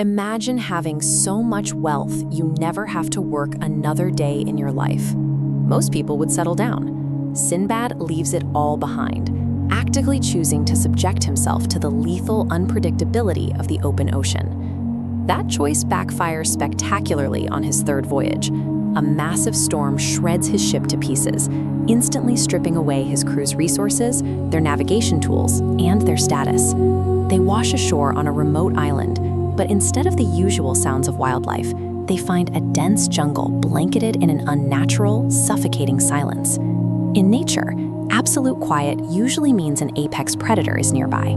Imagine having so much wealth you never have to work another day in your life. Most people would settle down. Sindbad leaves it all behind, actively choosing to subject himself to the lethal unpredictability of the open ocean. That choice backfires spectacularly on his third voyage. A massive storm shreds his ship to pieces, instantly stripping away his crew's resources, their navigation tools, and their status. They wash ashore on a remote island, but instead of the usual sounds of wildlife, they find a dense jungle blanketed in an unnatural, suffocating silence. In nature, absolute quiet usually means an apex predator is nearby.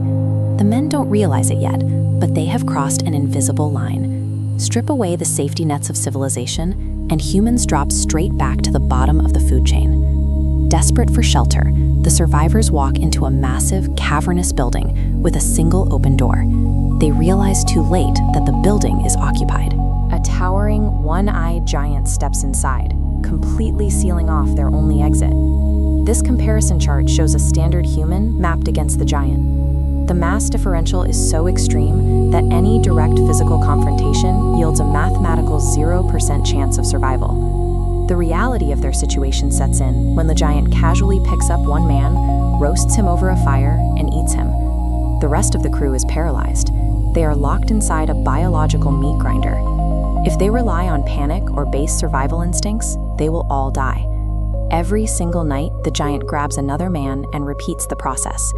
The men don't realize it yet, but they have crossed an invisible line. Strip away the safety nets of civilization, and humans drop straight back to the bottom of the food chain. Desperate for shelter, the survivors walk into a massive, cavernous building with a single open door. They realize too late that the building is occupied. A towering, one-eyed giant steps inside, completely sealing off their only exit. This comparison chart shows a standard human mapped against the giant. The mass differential is so extreme that any direct physical confrontation yields a mathematical 0% chance of survival. The reality of their situation sets in when the giant casually picks up one man, roasts him over a fire, and eats him. The rest of the crew is paralyzed. They are locked inside a biological meat grinder. If they rely on panic or base survival instincts, they will all die. Every single night, the giant grabs another man and repeats the process.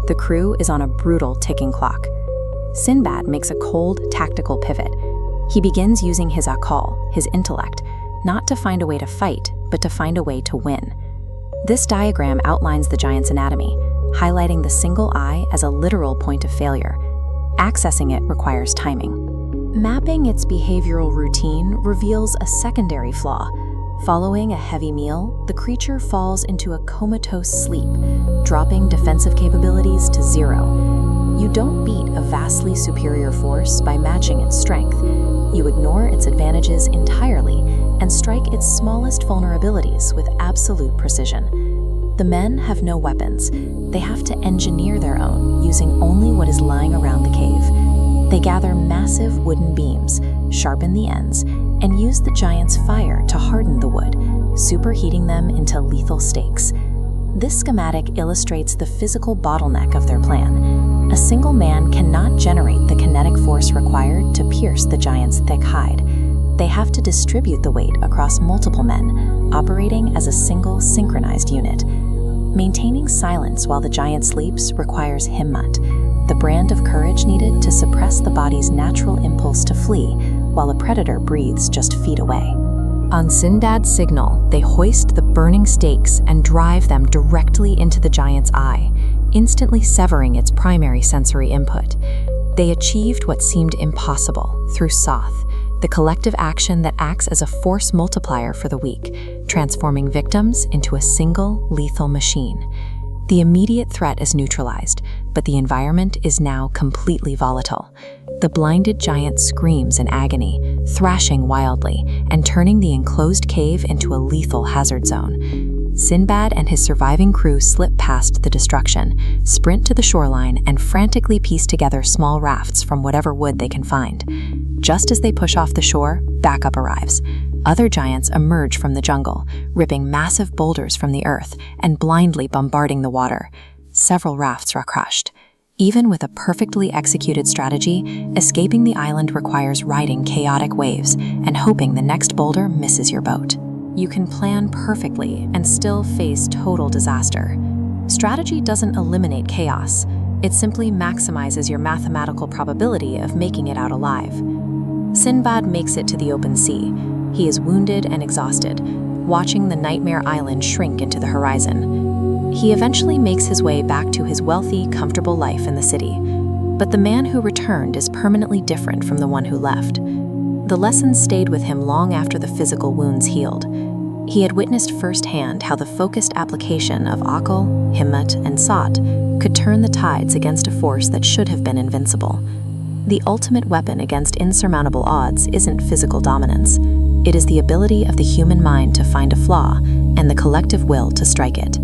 The crew is on a brutal ticking clock. Sindbad makes a cold, tactical pivot. He begins using his akal, his intellect, not to find a way to fight, but to find a way to win. This diagram outlines the giant's anatomy, highlighting the single eye as a literal point of failure. Accessing it requires timing. Mapping its behavioral routine reveals a secondary flaw. Following a heavy meal, the creature falls into a comatose sleep, dropping defensive capabilities to 0. You don't beat a vastly superior force by matching its strength. You ignore its advantages entirely and strike its smallest vulnerabilities with absolute precision. The men have no weapons. They have to engineer their own, using only what is lying around the cave. They gather massive wooden beams, sharpen the ends, and use the giant's fire to harden the wood, superheating them into lethal stakes. This schematic illustrates the physical bottleneck of their plan. A single man cannot generate the kinetic force required to pierce the giant's thick hide. They have to distribute the weight across multiple men, operating as a single synchronized unit. Maintaining silence while the giant sleeps requires himmat, the brand of courage needed to suppress the body's natural impulse to flee while a predator breathes just feet away. On Sindbad's signal, they hoist the burning stakes and drive them directly into the giant's eye, instantly severing its primary sensory input. They achieved what seemed impossible through Soth, the collective action that acts as a force multiplier for the weak, transforming victims into a single lethal machine. The immediate threat is neutralized, but the environment is now completely volatile. The blinded giant screams in agony, thrashing wildly and turning the enclosed cave into a lethal hazard zone. Sindbad and his surviving crew slip past the destruction, sprint to the shoreline, and frantically piece together small rafts from whatever wood they can find. Just as they push off the shore, backup arrives. Other giants emerge from the jungle, ripping massive boulders from the earth and blindly bombarding the water. Several rafts are crushed. Even with a perfectly executed strategy, escaping the island requires riding chaotic waves and hoping the next boulder misses your boat. You can plan perfectly and still face total disaster. Strategy doesn't eliminate chaos. It simply maximizes your mathematical probability of making it out alive. Sindbad makes it to the open sea. He is wounded and exhausted, watching the nightmare island shrink into the horizon. He eventually makes his way back to his wealthy, comfortable life in the city. But the man who returned is permanently different from the one who left. The lessons stayed with him long after the physical wounds healed. He had witnessed firsthand how the focused application of akal, himmat, and sat could turn the tides against a force that should have been invincible. The ultimate weapon against insurmountable odds isn't physical dominance. It is the ability of the human mind to find a flaw and the collective will to strike it.